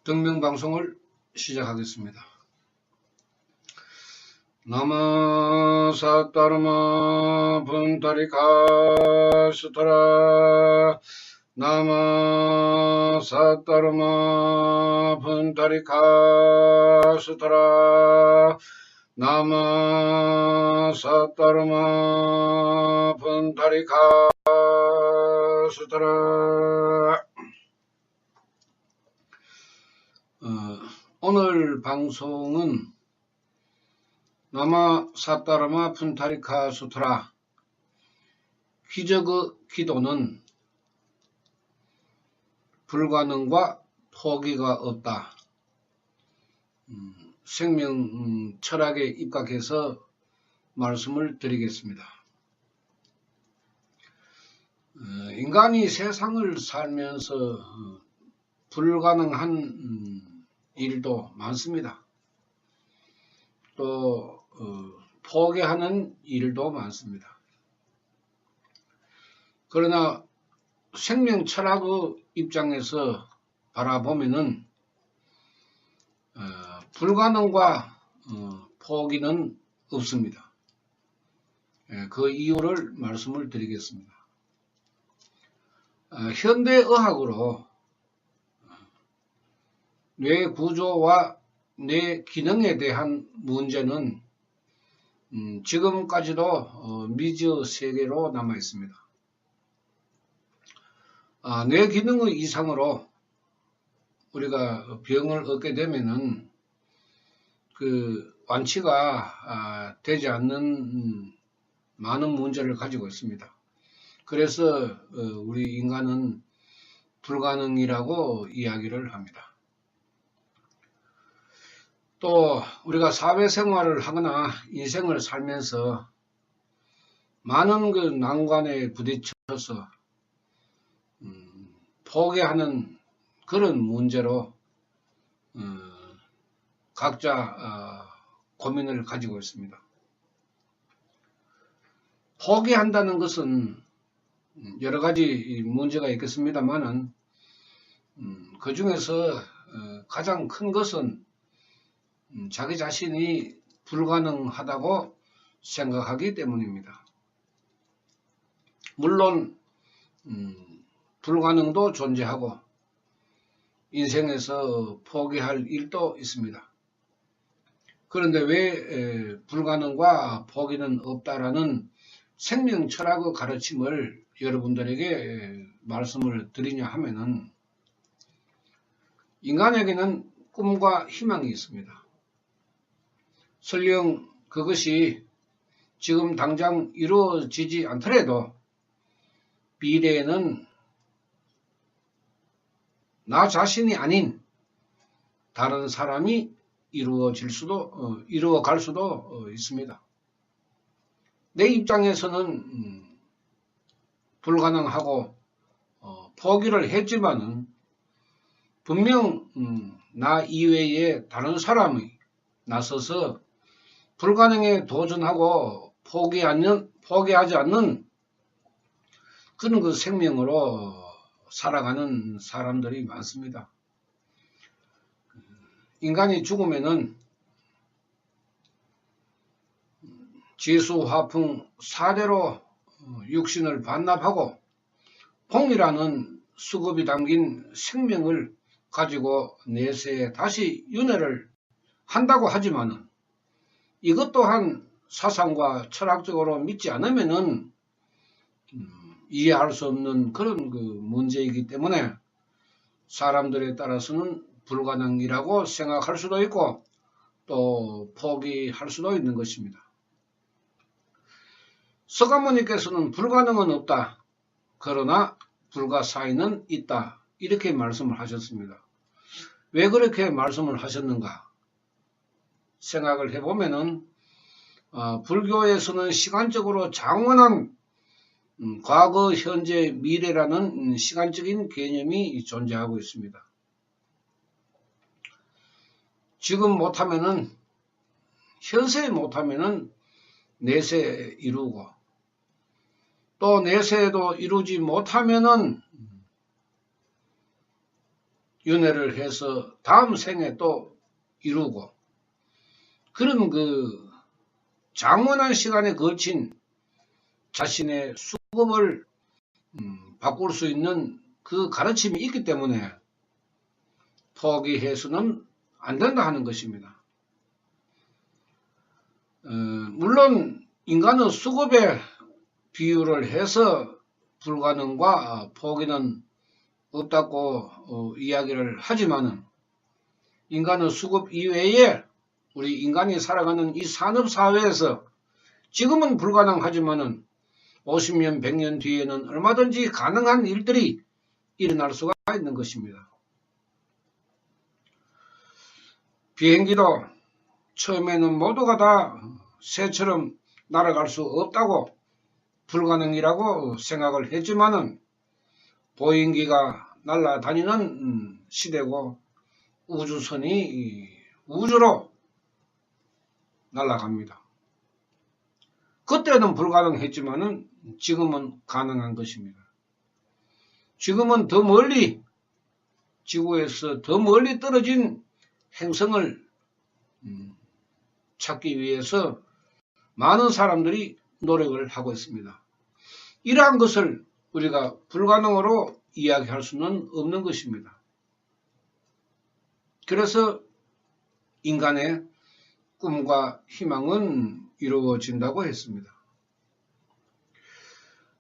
등명방송을 시작하겠습니다. 나마 사따르마 분타리카 수타라 나마 사따르마 분타리카 수타라 나마 사따르마 분타리카 수타라. 오늘 방송은 나마 사따르마 푼타리카 수트라 기적의 기도는 불가능과 포기가 없다. 생명 철학에 입각해서 말씀을 드리겠습니다. 인간이 세상을 살면서 불가능한 일도 많습니다. 또 포기하는 일도 많습니다. 그러나 생명 철학의 입장에서 바라보면은 불가능과 포기는 없습니다. 그 이유를 말씀을 드리겠습니다. 현대의학으로 뇌 구조와 뇌 기능에 대한 문제는 지금까지도 미지의 세계로 남아 있습니다. 뇌 기능의 이상으로 우리가 병을 얻게 되면은 그 완치가 되지 않는 많은 문제를 가지고 있습니다. 그래서 우리 인간은 불가능이라고 이야기를 합니다. 또 우리가 사회생활을 하거나 인생을 살면서 많은 그 난관에 부딪혀서 포기하는 그런 문제로 각자 고민을 가지고 있습니다. 포기한다는 것은 여러 가지 문제가 있겠습니다만은 그 중에서 가장 큰 것은 자기 자신이 불가능하다고 생각하기 때문입니다. 물론 불가능도 존재하고 인생에서 포기할 일도 있습니다. 그런데 왜 불가능과 포기는 없다라는 생명 철학의 가르침을 여러분들에게 말씀을 드리냐 하면은 인간에게는 꿈과 희망이 있습니다. 설령 그것이 지금 당장 이루어지지 않더라도 미래에는 나 자신이 아닌 다른 사람이 이루어갈 수도 있습니다. 내 입장에서는 불가능하고 포기를 했지만은 분명 나 이외에 다른 사람이 나서서 불가능에 도전하고 포기하지 않는 그런 그 생명으로 살아가는 사람들이 많습니다. 인간이 죽으면은 지수, 화풍, 사대로 육신을 반납하고 봉이라는 수급이 담긴 생명을 가지고 내세에 다시 윤회를 한다고 하지만은 이것 또한 사상과 철학적으로 믿지 않으면은 이해할 수 없는 그런 그 문제이기 때문에 사람들에 따라서는 불가능이라고 생각할 수도 있고 또 포기할 수도 있는 것입니다. 서가모니께서는 불가능은 없다. 그러나 불가사의는 있다. 이렇게 말씀을 하셨습니다. 왜 그렇게 말씀을 하셨는가? 생각을 해보면은 불교에서는 시간적으로 장원한 과거, 현재, 미래라는 시간적인 개념이 존재하고 있습니다. 지금 못하면은 현세에 못하면은 내세에 이루고 또 내세에도 이루지 못하면은 윤회를 해서 다음 생에 또 이루고 그런 그 장원한 시간에 걸친 자신의 수급을 바꿀 수 있는 그 가르침이 있기 때문에 포기해서는 안 된다 하는 것입니다. 물론 인간은 수급에 비유를 해서 불가능과 포기는 없다고 이야기를 하지만은 인간은 수급 이외에 우리 인간이 살아가는 이 산업사회에서 지금은 불가능하지만은 50년, 100년 뒤에는 얼마든지 가능한 일들이 일어날 수가 있는 것입니다. 비행기도 처음에는 모두가 다 새처럼 날아갈 수 없다고 불가능이라고 생각을 했지만은 보잉기가 날아다니는 시대고 우주선이 우주로 날아갑니다. 그때는 불가능했지만은 지금은 가능한 것입니다. 지금은 더 멀리 지구에서 더 멀리 떨어진 행성을 찾기 위해서 많은 사람들이 노력을 하고 있습니다. 이러한 것을 우리가 불가능으로 이야기할 수는 없는 것입니다. 그래서 인간의 꿈과 희망은 이루어진다고 했습니다.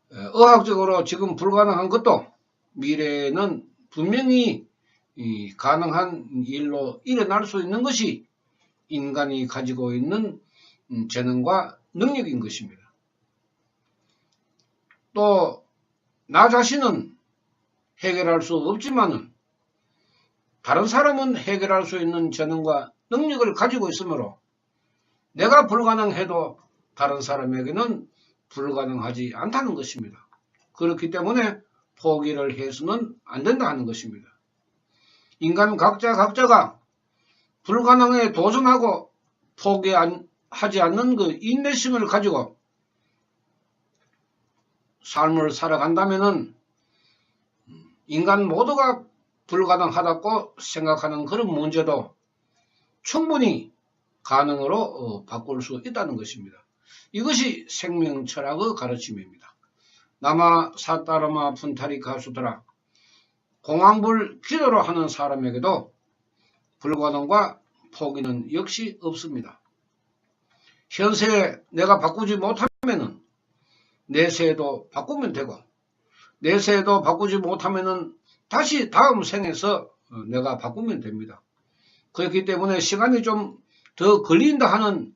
의학적으로 지금 불가능한 것도 미래에는 분명히 가능한 일로 일어날 수 있는 것이 인간이 가지고 있는 재능과 능력인 것입니다. 또 나 자신은 해결할 수 없지만은 다른 사람은 해결할 수 있는 재능과 능력을 가지고 있으므로 내가 불가능해도 다른 사람에게는 불가능하지 않다는 것입니다. 그렇기 때문에 포기를 해서는 안 된다 하는 것입니다. 인간 각자가 불가능에 도전하고 포기하지 않는 그 인내심을 가지고 삶을 살아간다면은 인간 모두가 불가능하다고 생각하는 그런 문제도 충분히 가능으로 바꿀 수 있다는 것입니다. 이것이 생명철학의 가르침입니다. 나마 사따르마 푼타리 가수더라. 공황불 기도로 하는 사람에게도 불가능과 포기는 역시 없습니다. 현세에 내가 바꾸지 못하면은 내세에도 바꾸면 되고 내세에도 바꾸지 못하면은 다시 다음 생에서 내가 바꾸면 됩니다. 그렇기 때문에 시간이 좀 더 걸린다 하는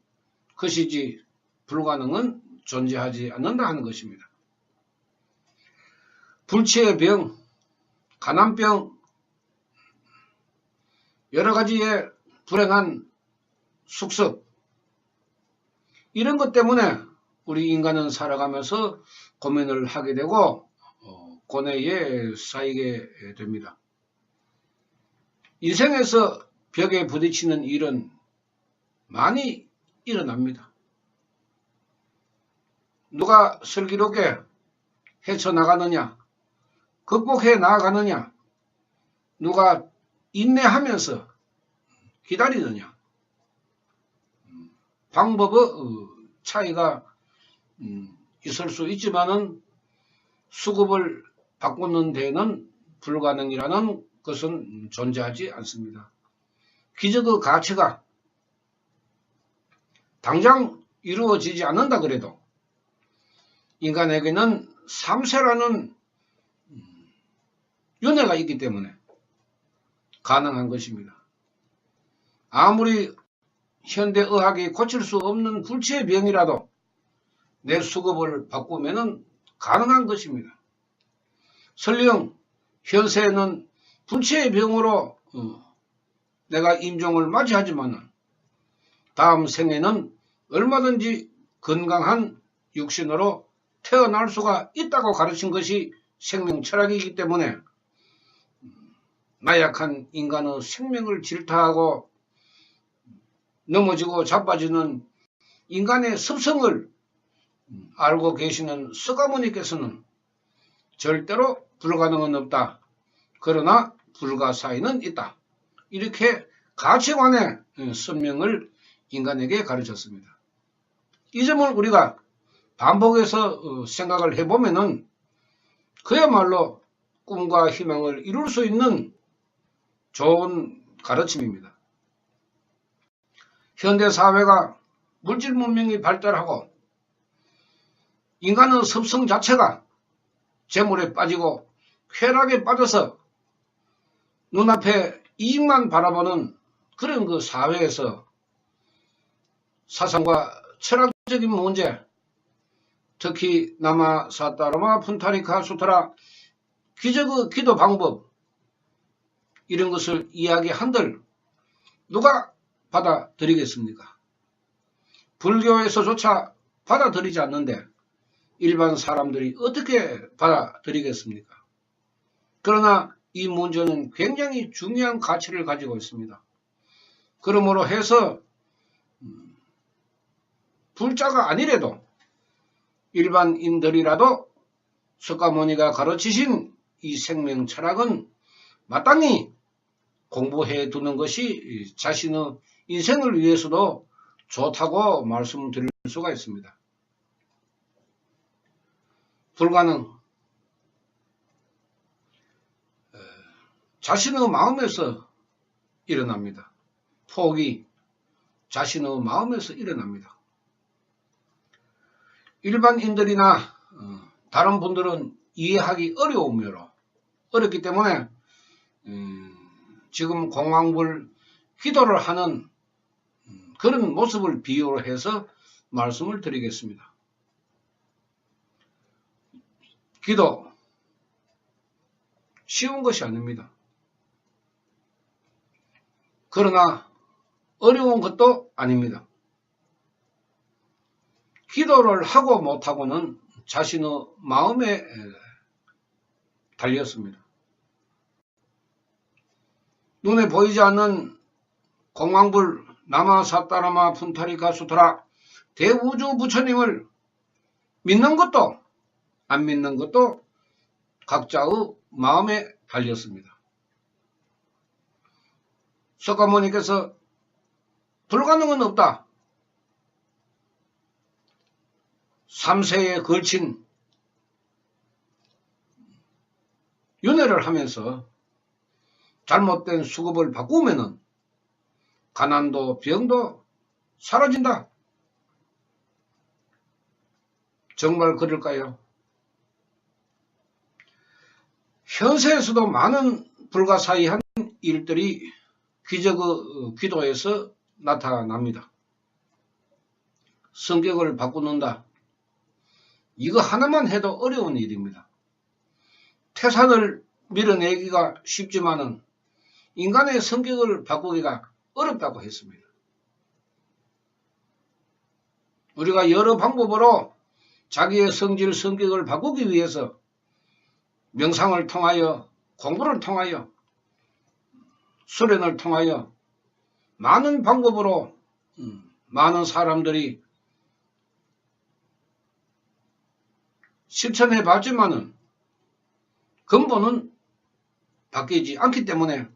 것이지 불가능은 존재하지 않는다 하는 것입니다. 불치의 병, 가난병, 여러 가지의 불행한 숙습 이런 것 때문에 우리 인간은 살아가면서 고민을 하게 되고 고뇌에 쌓이게 됩니다. 인생에서 벽에 부딪히는 일은 많이 일어납니다. 누가 슬기롭게 헤쳐나가느냐, 극복해 나아가느냐, 누가 인내하면서 기다리느냐, 방법의 차이가 있을 수 있지만은 수급을 바꾸는 데는 불가능이라는 것은 존재하지 않습니다. 기적의 가치가 당장 이루어지지 않는다 그래도 인간에게는 3세라는 윤회가 있기 때문에 가능한 것입니다. 아무리 현대의학이 고칠 수 없는 불치의 병이라도 내 수급을 바꾸면 가능한 것입니다. 설령 현세에는 불치의 병으로 내가 임종을 맞이하지만 다음 생에는 얼마든지 건강한 육신으로 태어날 수가 있다고 가르친 것이 생명철학이기 때문에 나약한 인간의 생명을 질타하고 넘어지고 자빠지는 인간의 습성을 알고 계시는 서가모니께서는 절대로 불가능은 없다. 그러나 불가사의는 있다. 이렇게 가치관의 설명을 인간에게 가르쳤습니다. 이 점을 우리가 반복해서 생각을 해보면은 그야말로 꿈과 희망을 이룰 수 있는 좋은 가르침입니다. 현대사회가 물질 문명이 발달하고 인간의 습성 자체가 재물에 빠지고 쾌락에 빠져서 눈앞에 이익만 바라보는 그런 그 사회에서 사상과 철학적인 문제, 특히 나마 사타라마 푼타리카 수트라 기적의 기도 방법 이런 것을 이야기한들 누가 받아들이겠습니까? 불교에서조차 받아들이지 않는데 일반 사람들이 어떻게 받아들이겠습니까? 그러나 이 문제는 굉장히 중요한 가치를 가지고 있습니다. 그러므로 해서 불자가 아니래도 일반인들이라도 석가모니가 가르치신 이 생명 철학은 마땅히 공부해 두는 것이 자신의 인생을 위해서도 좋다고 말씀드릴 수가 있습니다. 불가능. 자신의 마음에서 일어납니다. 포기. 자신의 마음에서 일어납니다. 일반인들이나 다른 분들은 이해하기 어렵기 때문에 지금 공황불 기도를 하는 그런 모습을 비유로 해서 말씀을 드리겠습니다. 기도 쉬운 것이 아닙니다. 그러나 어려운 것도 아닙니다. 기도를 하고 못하고는 자신의 마음에 달렸습니다. 눈에 보이지 않는 공황불 나마사타라마 푼타리카 수트라 대우주 부처님을 믿는 것도 안 믿는 것도 각자의 마음에 달렸습니다. 석가모니께서 불가능은 없다. 3세에 걸친 윤회를 하면서 잘못된 수급을 바꾸면은 가난도 병도 사라진다. 정말 그럴까요? 현세에서도 많은 불가사의한 일들이 기적의 기도에서 나타납니다. 성격을 바꾸는다. 이거 하나만 해도 어려운 일입니다. 태산을 밀어내기가 쉽지만은 인간의 성격을 바꾸기가 어렵다고 했습니다. 우리가 여러 방법으로 자기의 성질, 성격을 바꾸기 위해서 명상을 통하여, 공부를 통하여, 수련을 통하여 많은 방법으로 많은 사람들이 실천해 봤지만은 근본은 바뀌지 않기 때문에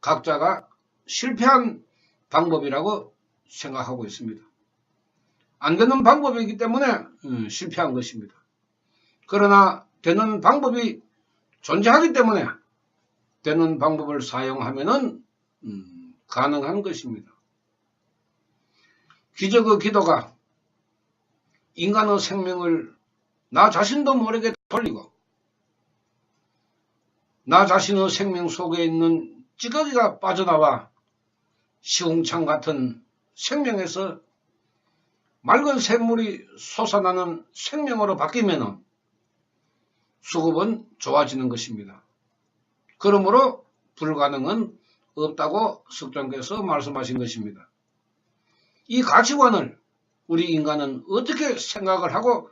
각자가 실패한 방법이라고 생각하고 있습니다. 안 되는 방법이기 때문에 실패한 것입니다. 그러나 되는 방법이 존재하기 때문에 되는 방법을 사용하면은 가능한 것입니다. 기적의 기도가 인간의 생명을 나 자신도 모르게 돌리고 나 자신의 생명 속에 있는 찌꺼기가 빠져나와 시궁창 같은 생명에서 맑은 샘물이 솟아나는 생명으로 바뀌면 수급은 좋아지는 것입니다. 그러므로 불가능은 없다고 석존께서 말씀하신 것입니다. 이 가치관을 우리 인간은 어떻게 생각을 하고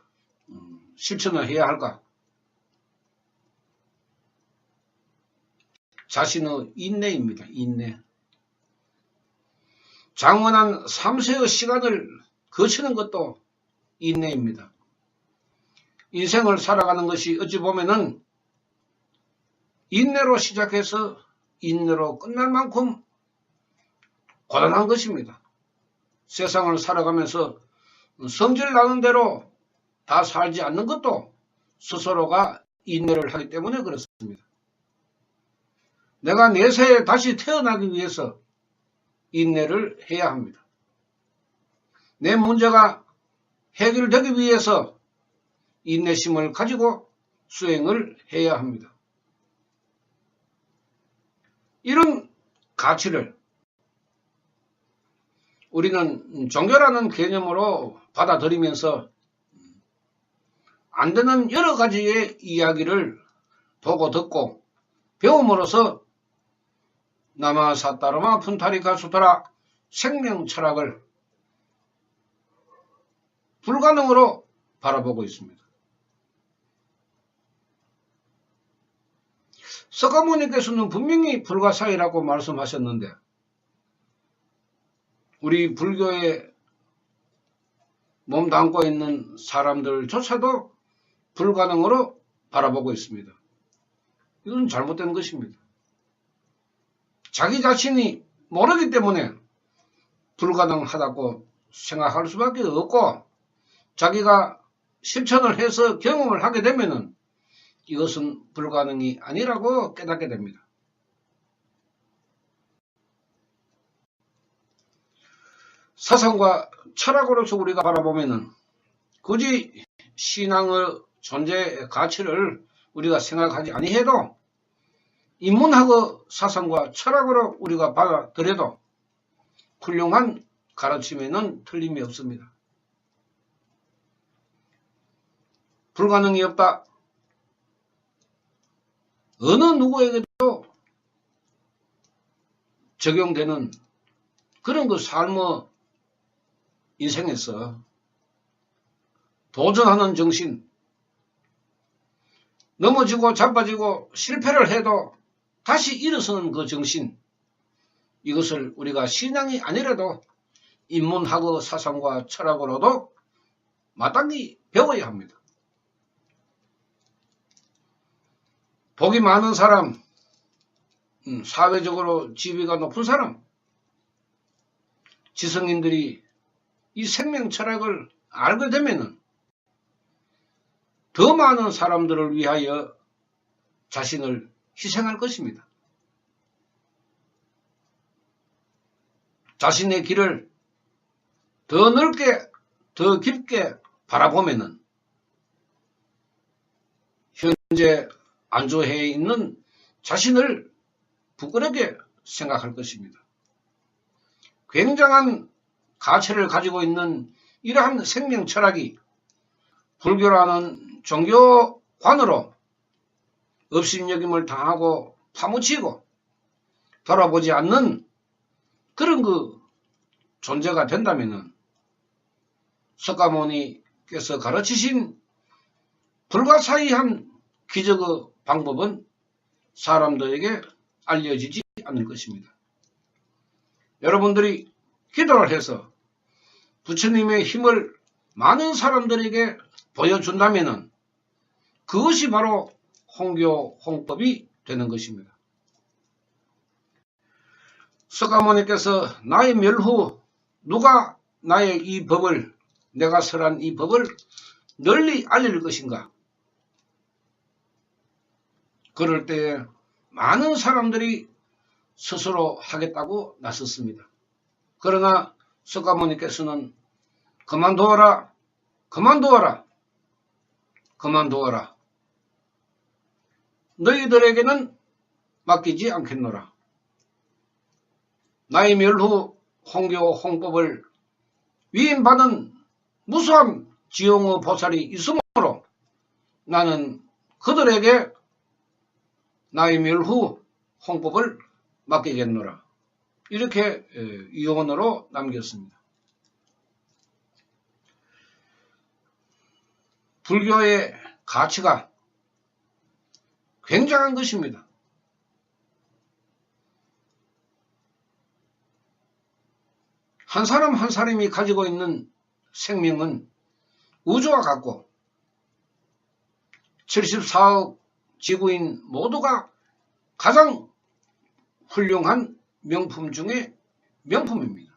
실천을 해야 할까? 자신의 인내입니다. 인내. 장원한 3세의 시간을 거치는 것도 인내입니다. 인생을 살아가는 것이 어찌 보면은 인내로 시작해서 인내로 끝날 만큼 고단한 것입니다. 세상을 살아가면서 성질 나는 대로 다 살지 않는 것도 스스로가 인내를 하기 때문에 그렇습니다. 내가 내세에 다시 태어나기 위해서 인내를 해야 합니다. 내 문제가 해결되기 위해서 인내심을 가지고 수행을 해야 합니다. 이런 가치를 우리는 종교라는 개념으로 받아들이면서 안 되는 여러 가지의 이야기를 보고 듣고 배움으로써 나마사따르마 푼타리카 수타라 생명 철학을 불가능으로 바라보고 있습니다. 석가모니께서는 분명히 불가사의라고 말씀하셨는데 우리 불교에 몸담고 있는 사람들조차도 불가능으로 바라보고 있습니다. 이건 잘못된 것입니다. 자기 자신이 모르기 때문에 불가능하다고 생각할 수밖에 없고 자기가 실천을 해서 경험을 하게 되면은 이것은 불가능이 아니라고 깨닫게 됩니다. 사상과 철학으로서 우리가 바라보면은 굳이 신앙의 존재의 가치를 우리가 생각하지 아니해도 인문학의 사상과 철학으로 우리가 받아들여도 훌륭한 가르침에는 틀림이 없습니다. 불가능이 없다. 어느 누구에게도 적용되는 그런 그 삶의 인생에서 도전하는 정신, 넘어지고 자빠지고 실패를 해도 다시 일어서는 그 정신, 이것을 우리가 신앙이 아니라도 인문학의 사상과 철학으로도 마땅히 배워야 합니다. 복이 많은 사람, 사회적으로 지위가 높은 사람, 지성인들이 이 생명 철학을 알게 되면은 더 많은 사람들을 위하여 자신을 희생할 것입니다. 자신의 길을 더 넓게, 더 깊게 바라보면은 현재 안주해 있는 자신을 부끄럽게 생각할 것입니다. 굉장한 가치를 가지고 있는 이러한 생명 철학이 불교라는 종교관으로 업신여김을 당하고 파묻히고 돌아보지 않는 그런 그 존재가 된다면은 석가모니께서 가르치신 불가사의한 기적의 방법은 사람들에게 알려지지 않을 것입니다. 여러분들이 기도를 해서 부처님의 힘을 많은 사람들에게 보여준다면 그것이 바로 홍교 홍법이 되는 것입니다. 석가모니께서 나의 멸후 누가 나의 이 법을, 내가 설한 이 법을 널리 알릴 것인가? 그럴 때에 많은 사람들이 스스로 하겠다고 나섰습니다. 그러나 석가모니께서는 그만두어라, 그만두어라, 그만두어라. 너희들에게는 맡기지 않겠노라. 나의 멸후 홍교 홍법을 위임받은 무수한 지용의 보살이 있으므로 나는 그들에게 나의 멸후 홍법을 맡기겠노라. 이렇게 유언으로 남겼습니다. 불교의 가치가 굉장한 것입니다. 한 사람 한 사람이 가지고 있는 생명은 우주와 같고 74억 지구인 모두가 가장 훌륭한 명품 중에 명품입니다.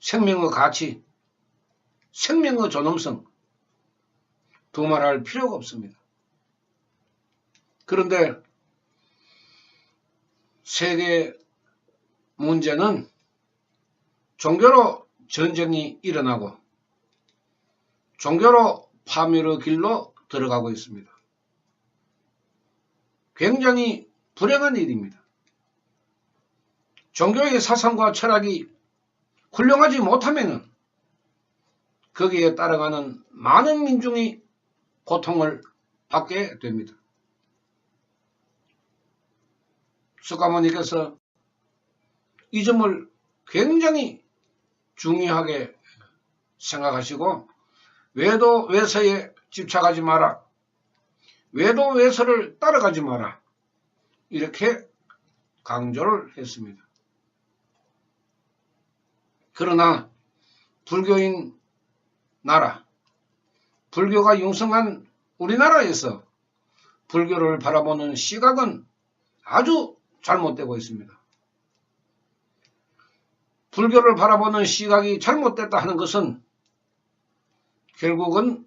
생명의 가치, 생명의 존엄성, 두말할 필요가 없습니다. 그런데 세계 문제는 종교로 전쟁이 일어나고 종교로 파멸의 길로 들어가고 있습니다. 굉장히 불행한 일입니다. 종교의 사상과 철학이 훌륭하지 못하면 거기에 따라가는 많은 민중이 고통을 받게 됩니다. 석가모니께서 이 점을 굉장히 중요하게 생각하시고 외도 외서에 집착하지 마라. 외도 외서를 따라가지 마라. 이렇게 강조를 했습니다. 그러나 불교인 나라, 불교가 융성한 우리나라에서 불교를 바라보는 시각은 아주 잘못되고 있습니다. 불교를 바라보는 시각이 잘못됐다 하는 것은 결국은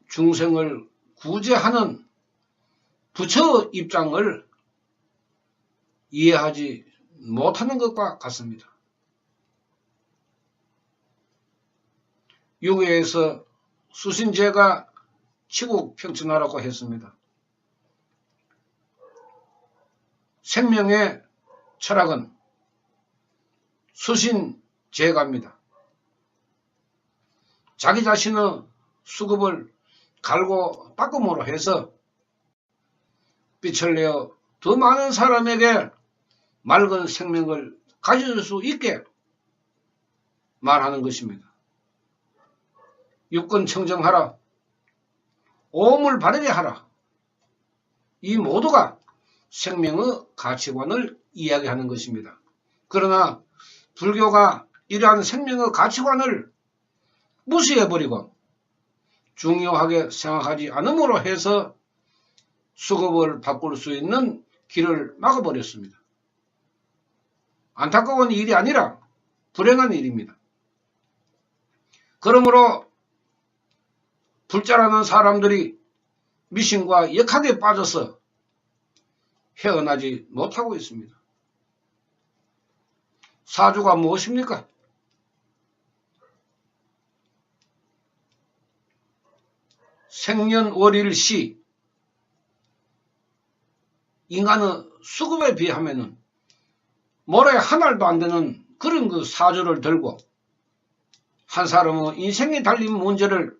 중생을 구제하는 부처 입장을 이해하지 못하는 것과 같습니다. 유교에서 수신제가 치국평천하라고 했습니다. 생명의 철학은 수신제가입니다. 자기 자신의 수급을 갈고 닦음으로 해서 빛을 내어 더 많은 사람에게 맑은 생명을 가질 수 있게 말하는 것입니다. 육군 청정하라. 오음을 바르게 하라. 이 모두가 생명의 가치관을 이야기하는 것입니다. 그러나 불교가 이러한 생명의 가치관을 무시해버리고 중요하게 생각하지 않음으로 해서 수급을 바꿀 수 있는 길을 막아버렸습니다. 안타까운 일이 아니라 불행한 일입니다. 그러므로 불자라는 사람들이 미신과 역학에 빠져서 헤어나지 못하고 있습니다. 사주가 무엇입니까? 생년월일시. 인간의 수급에 비하면 모래 한 알도 안 되는 그런 그 사주를 들고 한 사람의 인생에 달린 문제를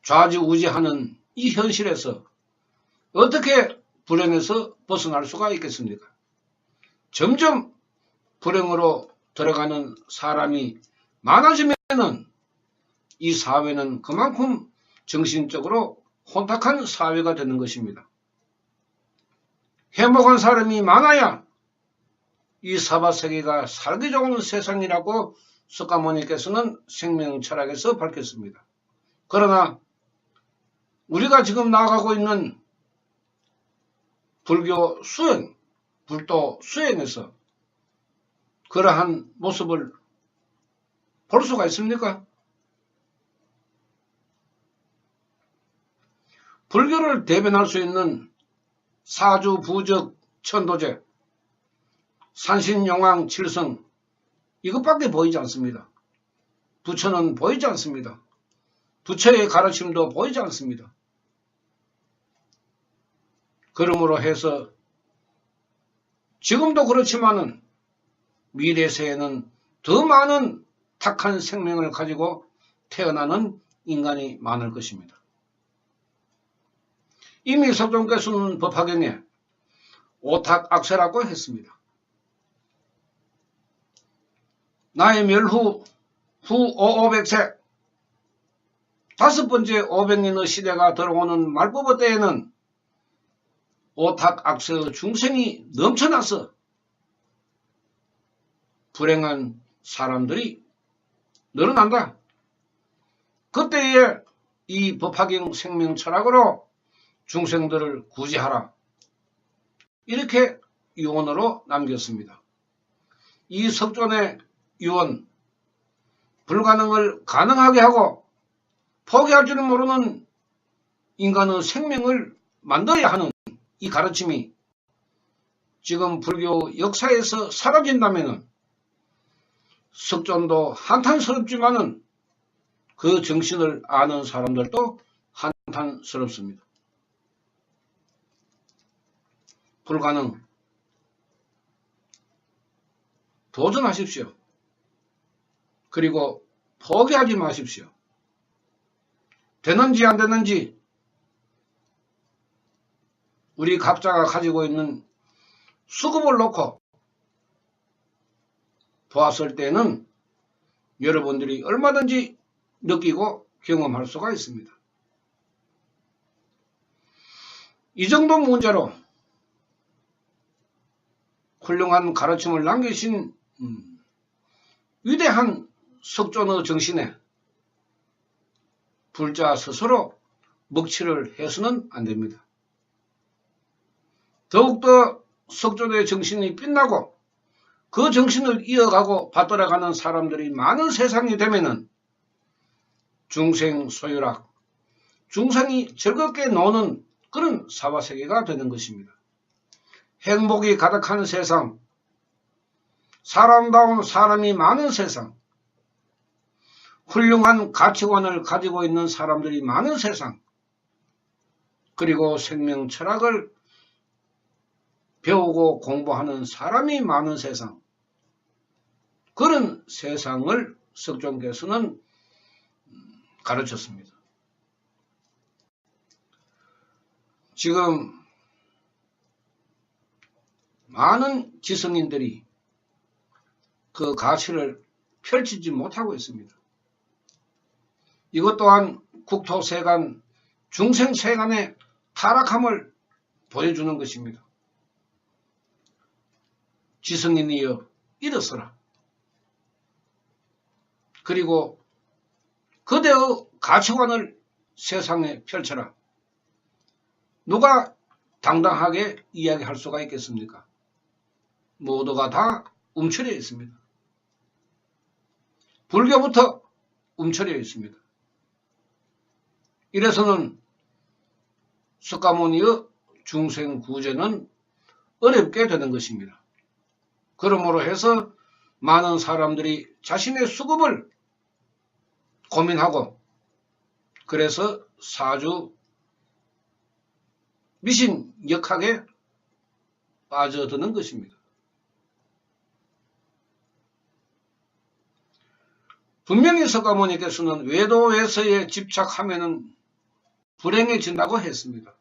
좌지우지하는 이 현실에서 어떻게 불행에서 벗어날 수가 있겠습니까? 점점 불행으로 들어가는 사람이 많아지면은 이 사회는 그만큼 정신적으로 혼탁한 사회가 되는 것입니다. 행복한 사람이 많아야 이 사바세계가 살기 좋은 세상이라고 석가모니께서는 생명철학에서 밝혔습니다. 그러나 우리가 지금 나아가고 있는 불교 수행, 불도 수행에서 그러한 모습을 볼 수가 있습니까? 불교를 대변할 수 있는 사주, 부적, 천도제, 산신용왕, 칠성 이것밖에 보이지 않습니다. 부처는 보이지 않습니다. 부처의 가르침도 보이지 않습니다. 그러므로 해서 지금도 그렇지만은 미래 세에는 더 많은 탁한 생명을 가지고 태어나는 인간이 많을 것입니다. 이미 석종께서는 법화경에 오탁악세라고 했습니다. 나의 멸후 후 500세 다섯 번째 500년의 시대가 들어오는 말법의 때에는 오탁악세의 중생이 넘쳐나서 불행한 사람들이 늘어난다. 그때에 이 법화경 생명철학으로 중생들을 구제하라. 이렇게 유언으로 남겼습니다. 이 석존의 유언, 불가능을 가능하게 하고 포기할 줄은 모르는 인간의 생명을 만들어야 하는 이 가르침이 지금 불교 역사에서 사라진다면 석존도 한탄스럽지만은 그 정신을 아는 사람들도 한탄스럽습니다. 불가능. 도전하십시오. 그리고 포기하지 마십시오. 되는지 안 되는지 우리 각자가 가지고 있는 수급을 놓고 보았을 때는 여러분들이 얼마든지 느끼고 경험할 수가 있습니다. 이 정도 문제로 훌륭한 가르침을 남기신 위대한 석존의 정신에 불자 스스로 먹칠을 해서는 안 됩니다. 더욱더 석존의 정신이 빛나고 그 정신을 이어가고 받들어가는 사람들이 많은 세상이 되면은 중생 소유락, 중생이 즐겁게 노는 그런 사화세계가 되는 것입니다. 행복이 가득한 세상, 사람다운 사람이 많은 세상, 훌륭한 가치관을 가지고 있는 사람들이 많은 세상, 그리고 생명 철학을 배우고 공부하는 사람이 많은 세상, 그런 세상을 석존께서는 가르쳤습니다. 지금 많은 지성인들이 그 가치를 펼치지 못하고 있습니다. 이것 또한 국토세간, 중생세간의 타락함을 보여주는 것입니다. 지성인이여 일어서라. 그리고 그대의 가치관을 세상에 펼쳐라. 누가 당당하게 이야기할 수가 있겠습니까? 모두가 다 움츠려 있습니다. 불교부터 움츠려 있습니다. 이래서는 석가모니의 중생구제는 어렵게 되는 것입니다. 그러므로 해서 많은 사람들이 자신의 수급을 고민하고 그래서 사주 미신역학에 빠져드는 것입니다. 분명히 석가모니께서는 외도외서에 집착하면은 불행해진다고 했습니다.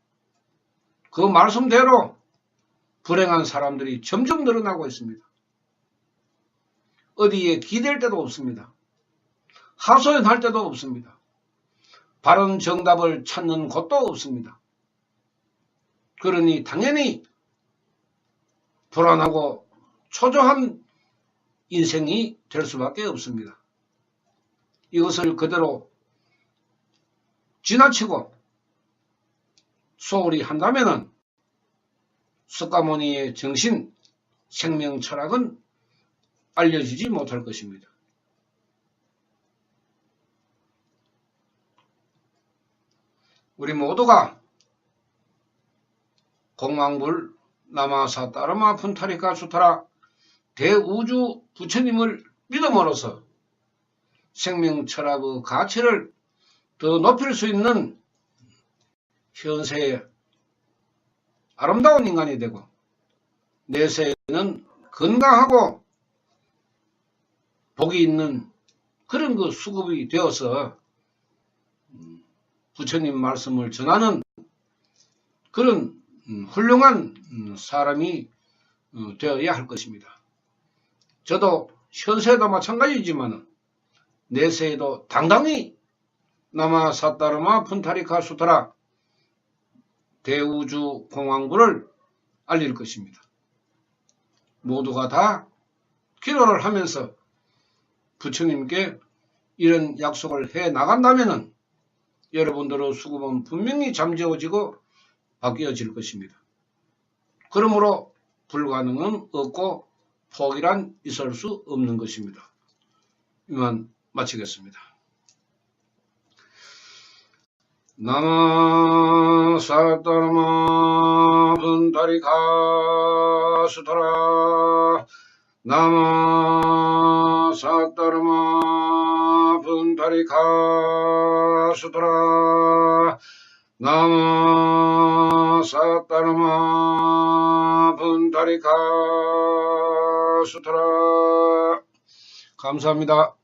그 말씀대로 불행한 사람들이 점점 늘어나고 있습니다. 어디에 기댈 데도 없습니다. 하소연할 데도 없습니다. 바른 정답을 찾는 곳도 없습니다. 그러니 당연히 불안하고 초조한 인생이 될 수밖에 없습니다. 이것을 그대로 지나치고 소홀히 한다면은 석가모니의 정신, 생명 철학은 알려지지 못할 것입니다. 우리 모두가 공망불 나마사따르마 푼타리카 수타라 대우주 부처님을 믿음으로써 생명 철학의 가치를 더 높일 수 있는 현세의 아름다운 인간이 되고 내세에는 건강하고 복이 있는 그런 그 수급이 되어서 부처님 말씀을 전하는 그런 훌륭한 사람이 되어야 할 것입니다. 저도 현세도 마찬가지지만 내세에도 당당히 나마사따르마 푼타리카 수타라 대우주 공황부를 알릴 것입니다. 모두가 다 기도를 하면서 부처님께 이런 약속을 해 나간다면 여러분들의 수급은 분명히 잠재워지고 바뀌어질 것입니다. 그러므로 불가능은 없고 포기란 있을 수 없는 것입니다. 이만 마치겠습니다. 나마 사따르마 분다리 가수더라. 나마 사따르마 분다리 가수더라. 나마 사따르마 분다리 가수더라. 감사합니다.